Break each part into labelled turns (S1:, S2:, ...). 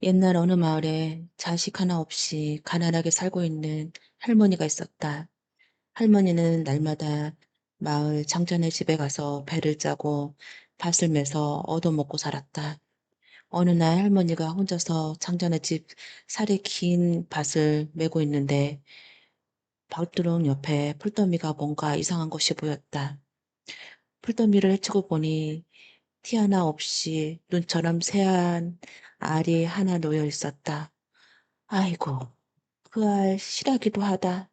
S1: 옛날 어느 마을에 자식 하나 없이 가난하게 살고 있는 할머니가 있었다. 할머니는 날마다 마을 장자네 집에 가서 배를 짜고 밭을 매서 얻어먹고 살았다. 어느 날 할머니가 혼자서 장자네 집 살이 긴 밭을 메고 있는데 밭두렁 옆에 풀더미가 뭔가 이상한 것이 보였다. 풀더미를 헤치고 보니 티 하나 없이 눈처럼 새한 알이 하나 놓여 있었다. 아이고, 그 알 실하기도 하다.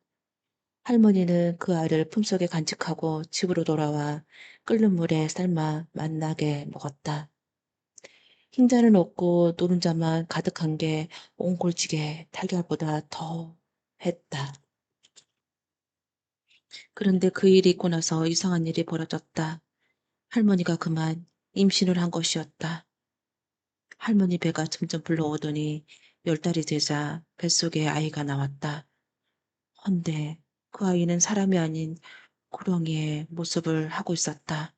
S1: 할머니는 그 알을 품속에 간직하고 집으로 돌아와 끓는 물에 삶아 맛나게 먹었다. 흰자는 없고 노른자만 가득한 게 옹골지게 달걀보다 더 했다. 그런데 그 일이 있고 나서 이상한 일이 벌어졌다. 할머니가 그만 임신을 한 것이었다. 할머니 배가 점점 불러오더니 10달이 되자 뱃속에 아이가 나왔다. 헌데 그 아이는 사람이 아닌 구렁이의 모습을 하고 있었다.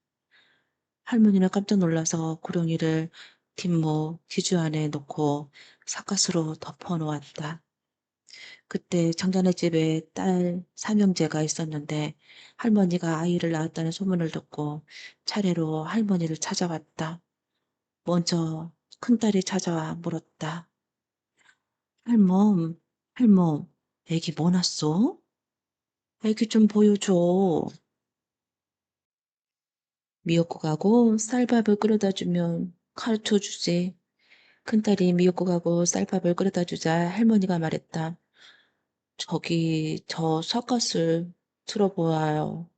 S1: 할머니는 깜짝 놀라서 구렁이를 뒷목 기주 안에 넣고 사갓으로 덮어 놓았다. 그때 장자네 집에 딸 삼형제가 있었는데 할머니가 아이를 낳았다는 소문을 듣고 차례로 할머니를 찾아왔다. 먼저 큰딸이 찾아와 물었다. 할멈, 할멈, 애기 뭐 났어? 애기 좀 보여줘. 미역국하고 쌀밥을 끓여다 주면 가르쳐 주지. 큰딸이 미역국하고 쌀밥을 끓여다 주자 할머니가 말했다. 저기 저 삿갓을 들어보아요.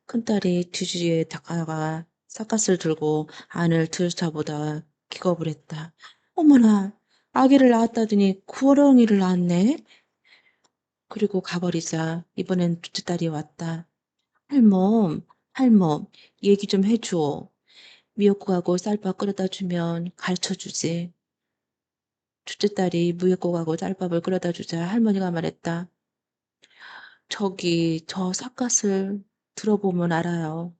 S1: 큰딸이 뒤주위에 다가가 삿갓을 들고 안을 들여다보다 기겁을 했다. 어머나, 아기를 낳았다더니 구렁이를 낳았네. 그리고 가버리자 이번엔 둘째 딸이 왔다. 할멈, 할멈, 얘기 좀 해줘. 미역국하고 쌀밥 끓여다 주면 가르쳐 주지. 둘째 딸이 미역국하고 쌀밥을 끓여다 주자 할머니가 말했다. 저기 저 삿갓을 들어보면 알아요.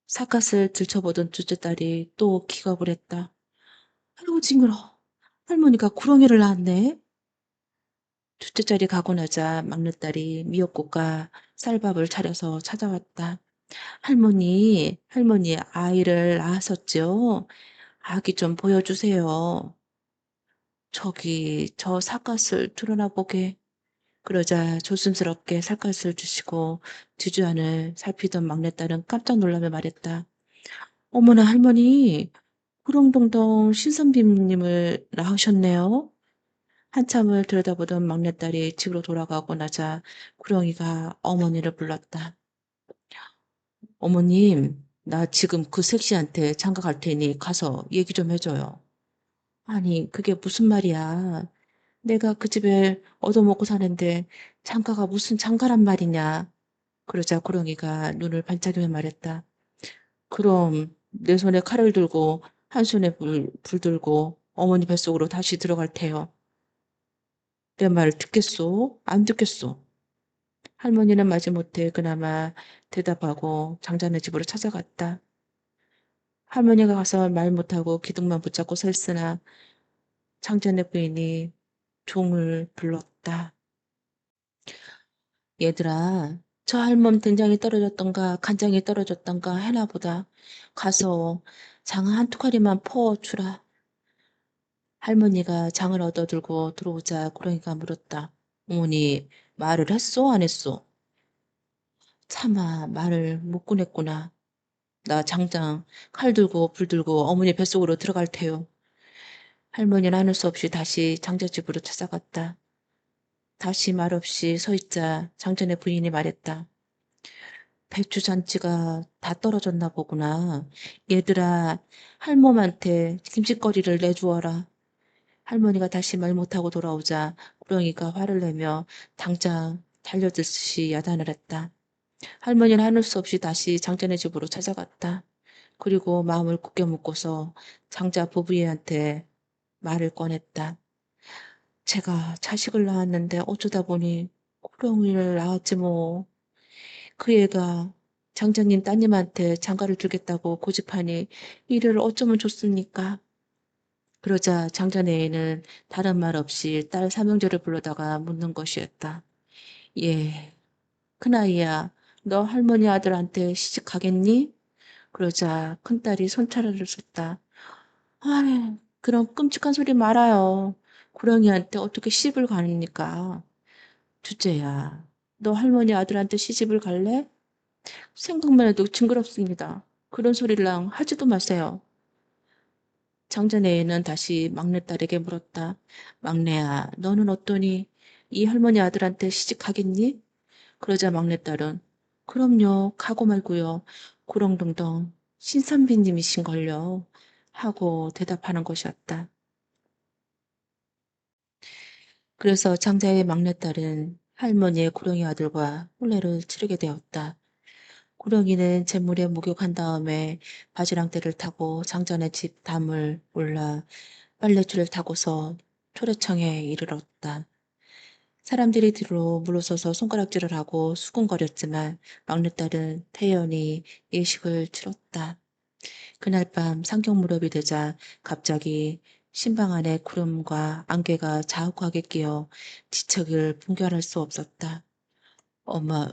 S1: 삿갓을 들춰보던 둘째 딸이 또 기겁을 했다. 아이고 징그러. 할머니가 구렁이를 낳았네. 둘째 딸이 가고 나자 막내딸이 미역국과 쌀밥을 차려서 찾아왔다. 할머니, 할머니 아이를 낳았었죠? 아기 좀 보여주세요. 저기 저 삿갓을 드러나 보게. 그러자 조심스럽게 삿갓을 주시고 뒤주안을 살피던 막내딸은 깜짝 놀라며 말했다. 어머나 할머니, 구렁동동 신선비님을 낳으셨네요. 한참을 들여다보던 막내딸이 집으로 돌아가고 나자 구렁이가 어머니를 불렀다. 어머님, 나 지금 그 색시한테 장가 갈 테니 가서 얘기 좀 해줘요. 아니, 그게 무슨 말이야. 내가 그 집에 얻어먹고 사는데 장가가 무슨 장가란 말이냐. 그러자 구렁이가 눈을 반짝이며 말했다. 그럼 내 손에 칼을 들고 한 손에 불 들고 어머니 뱃속으로 다시 들어갈 테요. 내 말 듣겠소? 안 듣겠소? 할머니는 마지못해 그나마 대답하고 장자네 집으로 찾아갔다. 할머니가 가서 말 못하고 기둥만 붙잡고 서 있으나 장자네 부인이 종을 불렀다. 얘들아, 저 할멈 된장이 떨어졌던가 간장이 떨어졌던가 해나 보다. 가서 장 한 투카리만 퍼주라. 할머니가 장을 얻어 들고 들어오자 고랑이가 물었다. 어머니, 말을 했소, 안 했소? 차마 말을 못 꺼냈구나. 나 장장 칼 들고 불 들고 어머니 뱃속으로 들어갈 테요. 할머니는 하는 수 없이 다시 장자집으로 찾아갔다. 다시 말없이 서 있자 장전의 부인이 말했다. 배추잔치가 다 떨어졌나 보구나. 얘들아, 할멈한테 김칫거리를 내주어라. 할머니가 다시 말 못하고 돌아오자 구렁이가 화를 내며 당장 달려들듯이 야단을 했다. 할머니는 하는 수 없이 다시 장자네 집으로 찾아갔다. 그리고 마음을 굳게 먹고서 장자 부부애한테 말을 꺼냈다. 제가 자식을 낳았는데 어쩌다 보니 구렁이를 낳았지 뭐. 그 애가 장자님 따님한테 장가를 주겠다고 고집하니 이를 어쩌면 좋습니까? 그러자 장자네에는 다른 말 없이 딸 삼형제를 불러다가 묻는 것이었다. 예, 큰아이야, 너 할머니 아들한테 시집 가겠니? 그러자 큰딸이 손차를 줬다. 아이, 그런 끔찍한 소리 말아요. 구렁이한테 어떻게 시집을 가니까. 둘째야, 너 할머니 아들한테 시집을 갈래? 생각만 해도 징그럽습니다. 그런 소리랑 하지도 마세요. 장자네는 다시 막내딸에게 물었다. 막내야, 너는 어떠니? 이 할머니 아들한테 시집 가겠니? 그러자 막내딸은 그럼요, 가고 말고요. 구렁동동 신선비님이신걸요. 하고 대답하는 것이었다. 그래서 장자의 막내딸은 할머니의 구렁이 아들과 혼례를 치르게 되었다. 구렁이는 재물에 목욕한 다음에 바지랑떼를 타고 장자네 집 담을 올라 빨래줄을 타고서 초래청에 이르렀다. 사람들이 뒤로 물러서서 손가락질을 하고 수군거렸지만 막내딸은 태연히 예식을 치렀다. 그날 밤 상경 무렵이 되자 갑자기 신방 안에 구름과 안개가 자욱하게 끼어 지척을 분별할 수 없었다. 엄마,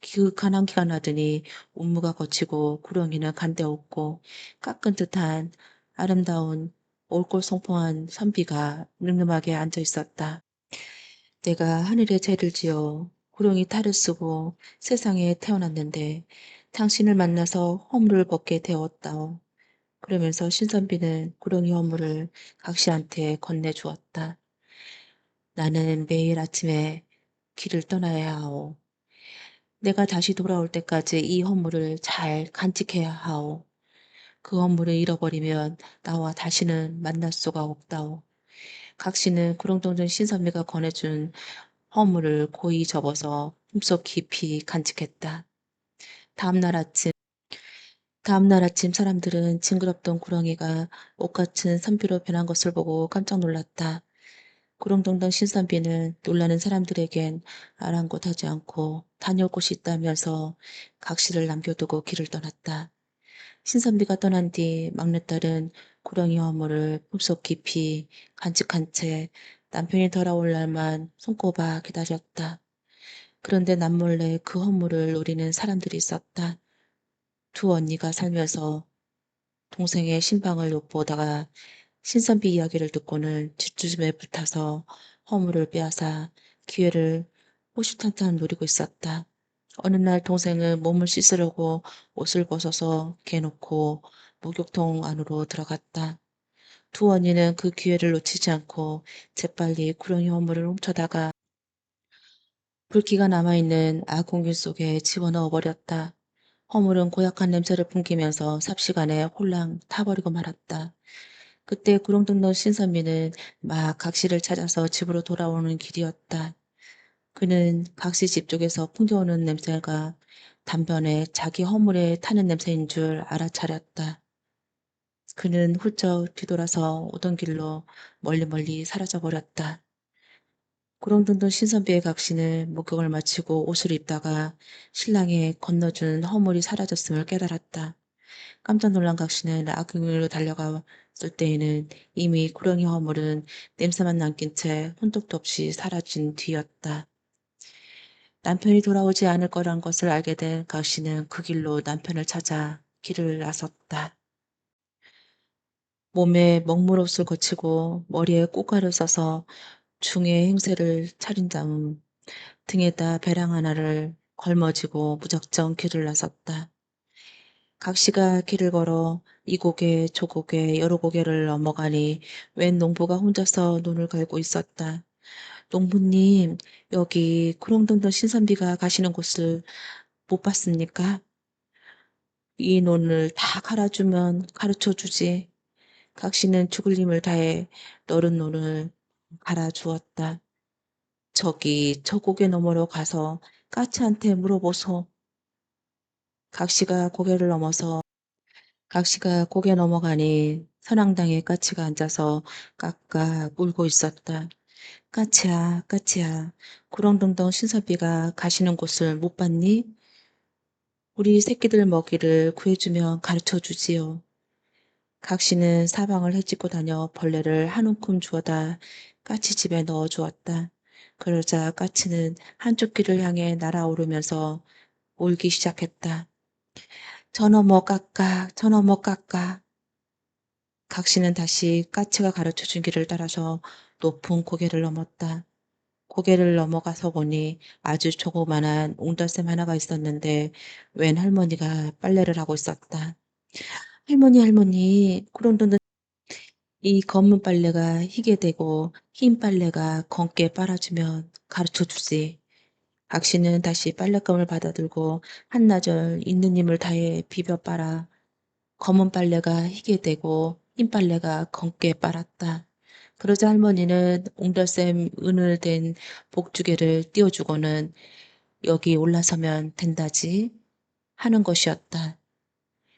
S1: 기극한 한기가 나더니 운무가 거치고 구렁이는 간데없고 깎은 듯한 아름다운 올골송풍한 선비가 늠름하게 앉아 있었다. 내가 하늘에 죄를 지어 구렁이 탈을 쓰고 세상에 태어났는데 당신을 만나서 허물을 벗게 되었다오. 그러면서 신선비는 구렁이 허물을 각시한테 건네주었다. 나는 매일 아침에 길을 떠나야 하오. 내가 다시 돌아올 때까지 이 허물을 잘 간직해야 하오. 그 허물을 잃어버리면 나와 다시는 만날 수가 없다오. 각시는 구렁동전 신선미가 권해준 허물을 고이 접어서 품속 깊이 간직했다. 다음날 아침, 다음날 아침 사람들은 징그럽던 구렁이가 옷같은 선비로 변한 것을 보고 깜짝 놀랐다. 구렁동동 신선비는 놀라는 사람들에겐 아랑곳하지 않고 다녀올 곳이 있다면서 각시를 남겨두고 길을 떠났다. 신선비가 떠난 뒤 막내딸은 구렁이 허물을 품속 깊이 간직한 채 남편이 돌아올 날만 손꼽아 기다렸다. 그런데 남몰래 그 허물을 노리는 사람들이 있었다. 두 언니가 살면서 동생의 신방을 엿보다가 신선비 이야기를 듣고는 뒷주즘에 불타서 허물을 빼앗아 기회를 호시탄탄 노리고 있었다. 어느 날 동생은 몸을 씻으려고 옷을 벗어서 개놓고 목욕통 안으로 들어갔다. 두 언니는 그 기회를 놓치지 않고 재빨리 구렁이 허물을 훔쳐다가 붉기가 남아있는 아궁이 속에 집어넣어 버렸다. 허물은 고약한 냄새를 풍기면서 삽시간에 홀랑 타버리고 말았다. 그때 구렁텅텅 신선미는 막 각시를 찾아서 집으로 돌아오는 길이었다. 그는 각시 집 쪽에서 풍겨오는 냄새가 단번에 자기 허물에 타는 냄새인 줄 알아차렸다. 그는 훌쩍 뒤돌아서 오던 길로 멀리 사라져 버렸다. 구렁텅텅 신선비의 각시는 목욕을 마치고 옷을 입다가 신랑의 건너준 허물이 사라졌음을 깨달았다. 깜짝 놀란 각시는 아궁이로 달려갔을 때에는 이미 구렁이 허물은 냄새만 남긴 채 혼떡도 없이 사라진 뒤였다. 남편이 돌아오지 않을 거란 것을 알게 된 각시는 그 길로 남편을 찾아 길을 나섰다. 몸에 먹물옷을 거치고 머리에 꽃가루 써서 중의 행세를 차린 다음 등에다 배랑 하나를 걸머쥐고 무작정 길을 나섰다. 각시가 길을 걸어 이 고개 저 고개 여러 고개를 넘어가니 웬 농부가 혼자서 눈을 갈고 있었다. 농부님, 여기 구렁텅텅 신선비가 가시는 곳을 못 봤습니까? 이 논을 다 갈아주면 가르쳐 주지. 각시는 죽을 힘을 다해 너른 논을 갈아주었다. 저기 저 고개 너머로 가서 까치한테 물어보소. 각시가 고개를 넘어서 각시가 고개 넘어가니 선앙당에 까치가 앉아서 깍깍 울고 있었다. 까치야, 까치야, 구렁텅텅 신선비가 가시는 곳을 못 봤니? 우리 새끼들 먹이를 구해주면 가르쳐 주지요. 각 씨는 사방을 헤집고 다녀 벌레를 한 움큼 주워다 까치 집에 넣어 주었다. 그러자 까치는 한쪽 귀를 향해 날아오르면서 울기 시작했다. 저 너머 깎아, 저 너머 깎아. 각 씨는 다시 까치가 가르쳐 준 길을 따라서 높은 고개를 넘었다. 고개를 넘어가서 보니 아주 조그만한 옹달샘 하나가 있었는데 웬 할머니가 빨래를 하고 있었다. 할머니, 할머니, 구렁텅텅 이 검은 빨래가 희게 되고 흰 빨래가 검게 빨아주면 가르쳐 주지. 각 씨는 다시 빨랫감을 받아들고 한나절 있는 힘을 다해 비벼 빨아 검은 빨래가 희게 되고 흰 빨래가 검게 빨았다. 그러자 할머니는 옹달샘 은을 된 복주개를 띄워주고는 여기 올라서면 된다지 하는 것이었다.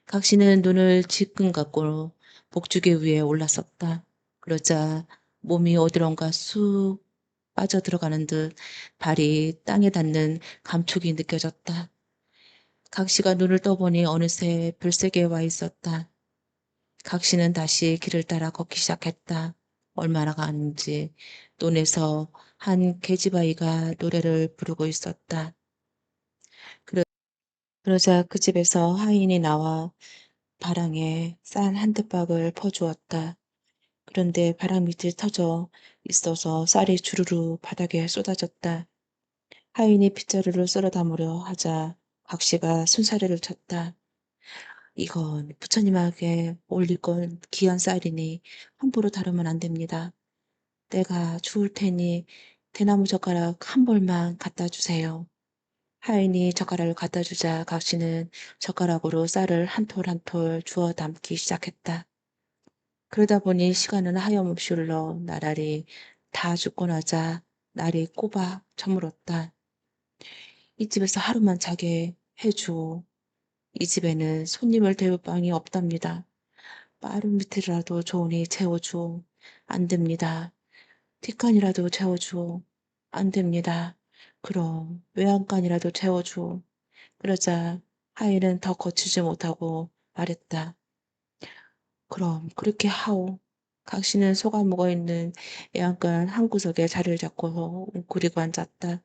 S1: 각 씨는 눈을 질끈 감고 복주개 위에 올라섰다. 그러자 몸이 어디론가 쑥 빠져들어가는 듯 발이 땅에 닿는 감촉이 느껴졌다. 각 씨가 눈을 떠보니 어느새 별세계에 와 있었다. 각 씨는 다시 길을 따라 걷기 시작했다. 얼마나 가는지 논에서 한 계집아이가 노래를 부르고 있었다. 그러, 그러자 그 집에서 하인이 나와 바랑에 쌀 한 대박을 퍼주었다. 그런데 바람 밑이 터져 있어서 쌀이 주르르 바닥에 쏟아졌다. 하인이 빗자루를 쓸어 담으려 하자 각 씨가 순사리를 쳤다. 이건 부처님에게 올릴 건 귀한 쌀이니 함부로 다루면 안 됩니다. 내가 주울 테니 대나무 젓가락 한 볼만 갖다 주세요. 하인이 젓가락을 갖다 주자 각 씨는 젓가락으로 쌀을 한 톨 한 톨 주워 담기 시작했다. 그러다 보니 시간은 하염없이 흘러 나날이 다 죽고 나자 날이 꼬박 저물었다. 이 집에서 하루만 자게 해줘. 이 집에는 손님을 대울 방이 없답니다. 빠른 밑이라도 좋으니 재워줘. 안 됩니다. 뒷간이라도 재워줘. 안 됩니다. 그럼 외양간이라도 재워줘. 그러자 하인은 더 거치지 못하고 말했다. 그럼 그렇게 하오. 각 씨는 속아 묵어있는 외양간 한 구석에 자리를 잡고 웅크리고 앉았다.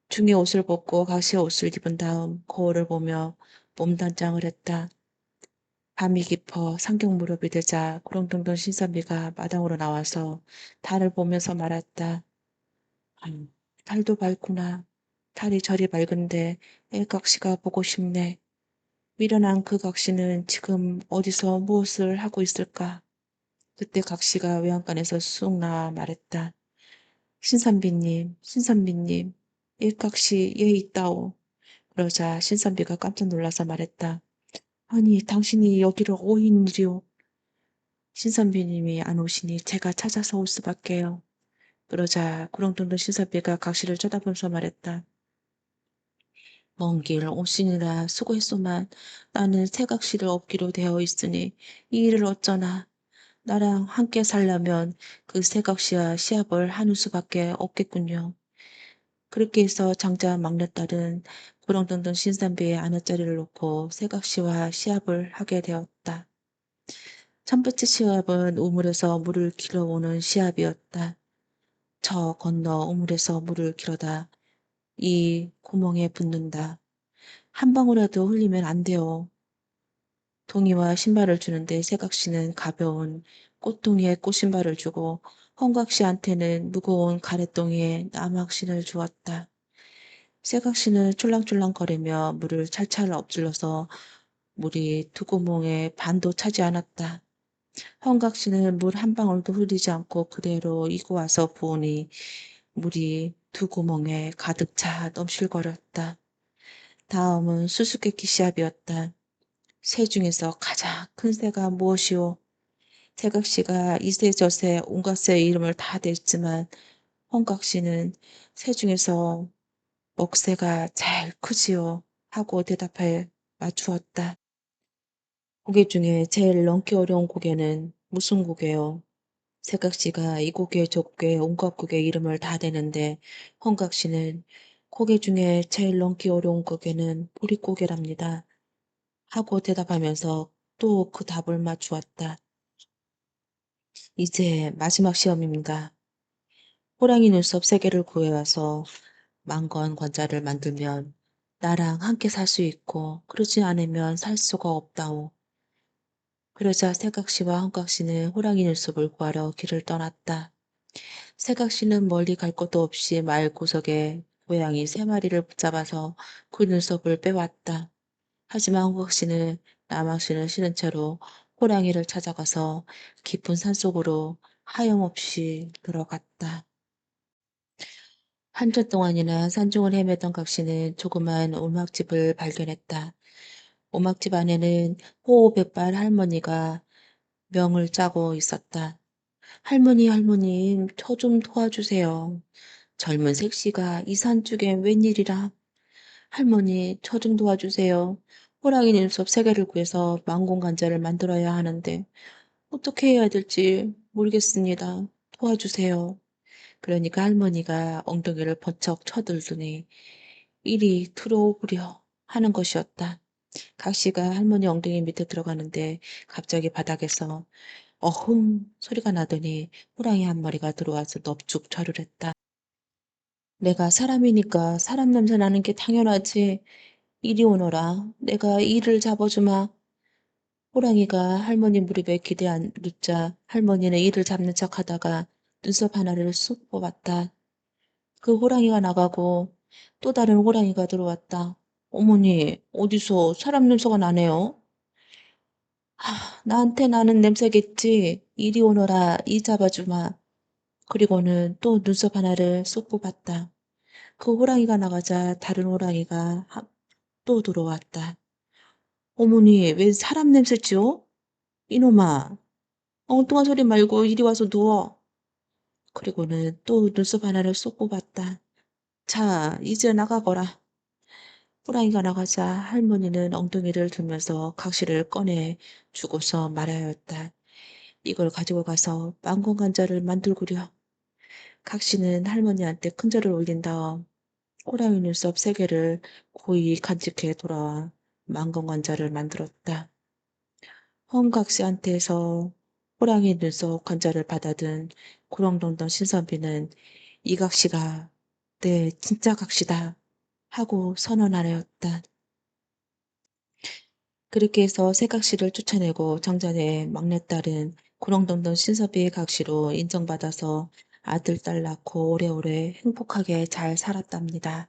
S1: 중에 옷을 벗고 각 씨의 옷을 입은 다음 거울을 보며 몸단장을 했다. 밤이 깊어 상경 무렵이 되자 구렁텅텅 신선비가 마당으로 나와서 달을 보면서 말했다. 달도 밝구나. 달이 저리 밝은데 애각시가 보고 싶네. 미련한 그 각시는 지금 어디서 무엇을 하고 있을까? 그때 각시가 외양간에서 쑥 나와 말했다. 신선비님, 신선비님, 일각시 예 있다오. 그러자 신선비가 깜짝 놀라서 말했다. 아니, 당신이 여기를 오인 일이오. 신선비님이 안 오시니 제가 찾아서 올 수밖에요. 그러자 구렁텅텅 신선비가 각시를 쳐다보면서 말했다. 먼 길 오시느라 수고했소만 나는 새각시를 얻기로 되어 있으니 이 일을 어쩌나. 나랑 함께 살려면 그 새각시와 시합을 하는 수밖에 없겠군요. 그렇게 해서 장자 막내딸은 구렁텅텅 신선비의 아랫자리를 놓고 새각시와 시합을 하게 되었다. 첫 번째 시합은 우물에서 물을 길어오는 시합이었다. 저 건너 우물에서 물을 길어다 이 구멍에 붓는다. 한 방울이라도 흘리면 안 돼요. 동이와 신발을 주는데 새각시는 가벼운 꽃동이에 꽃신발을 주고 홍각시한테는 무거운 가래똥이에 나무악신을 주었다. 새각시는 쫄랑쫄랑거리며 물을 찰찰 엎질러서 물이 두 구멍에 반도 차지 않았다. 홍각시는 물 한 방울도 흘리지 않고 그대로 이고 와서 부으니 물이 두 구멍에 가득 차 넘실거렸다. 다음은 수수께끼 시합이었다. 새 중에서 가장 큰 새가 무엇이오? 새각시가 이새 저새 온갖 새의 이름을 다 댔지만 홍각시는 새 중에서 먹새가 제일 크지요 하고 대답해 맞추었다. 고개 중에 제일 넘기 어려운 고개는 무슨 고개요? 새각시가 이 고개 저 고개 온갖 고개 이름을 다 대는데 홍각시는 고개 중에 제일 넘기 어려운 고개는 보릿고개랍니다. 하고 대답하면서 또 그 답을 맞추었다. 이제 마지막 시험입니다. 호랑이 눈썹 3개를 구해와서 망건 관자를 만들면 나랑 함께 살 수 있고 그러지 않으면 살 수가 없다오. 그러자 새각시와 hon각시는 호랑이 눈썹을 구하러 길을 떠났다. 새각시는 멀리 갈 것도 없이 마을 구석에 고양이 3마리를 붙잡아서 그 눈썹을 빼왔다. 하지만 hon각시는 남학시는 싫은 채로 호랑이를 찾아가서 깊은 산속으로 하염없이 들어갔다. 한주 동안이나 산중을 헤매던 각시는 조그만 오막집을 발견했다. 오막집 안에는 호호백발 할머니가 명을 짜고 있었다. 할머니, 할머님, 저 좀 도와주세요. 젊은 색시가 이 산쪽엔 웬일이라. 할머니, 저 좀 도와주세요. 호랑이 눈썹 3개를 구해서 망공 관자를 만들어야 하는데 어떻게 해야 될지 모르겠습니다. 도와주세요. 그러니까 할머니가 엉덩이를 번쩍 쳐들더니 이리 들어오구려 하는 것이었다. 각시가 할머니 엉덩이 밑에 들어가는데 갑자기 바닥에서 어흥 소리가 나더니 호랑이 한 마리가 들어와서 넙죽 절을 했다. 내가 사람이니까 사람 냄새 나는 게 당연하지. 이리 오너라. 내가 이를 잡아주마. 호랑이가 할머니 무릎에 기대 눕자 할머니는 이를 잡는 척 하다가 눈썹 하나를 쑥 뽑았다. 그 호랑이가 나가고 또 다른 호랑이가 들어왔다. 어머니, 어디서 사람 냄새가 나네요? 나한테 나는 냄새겠지. 이리 오너라, 이 잡아주마. 그리고는 또 눈썹 하나를 쏙 뽑았다. 그 호랑이가 나가자 다른 호랑이가 또 들어왔다. 어머니, 왜 사람 냄새지요? 이놈아, 엉뚱한 소리 말고 이리 와서 누워. 그리고는 또 눈썹 하나를 쏙 뽑았다. 자, 이제 나가거라. 호랑이가 나가자 할머니는 엉덩이를 들면서 각시를 꺼내 주고서 말하였다. 이걸 가지고 가서 망공관자를 만들구려. 각시는 할머니한테 큰절을 올린 다음 호랑이 눈썹 3개를 고이 간직해 돌아와 망공관자를 만들었다. 험각시한테서 호랑이 눈썹 관자를 받아든 구렁동동 신선비는 이 각시가 내 진짜 각시다 하고 선언하였다. 그렇게 해서 새 각시를 쫓아내고 정전의 막내딸은 구렁동동 신섭이의 각시로 인정받아서 아들, 딸 낳고 오래오래 행복하게 잘 살았답니다.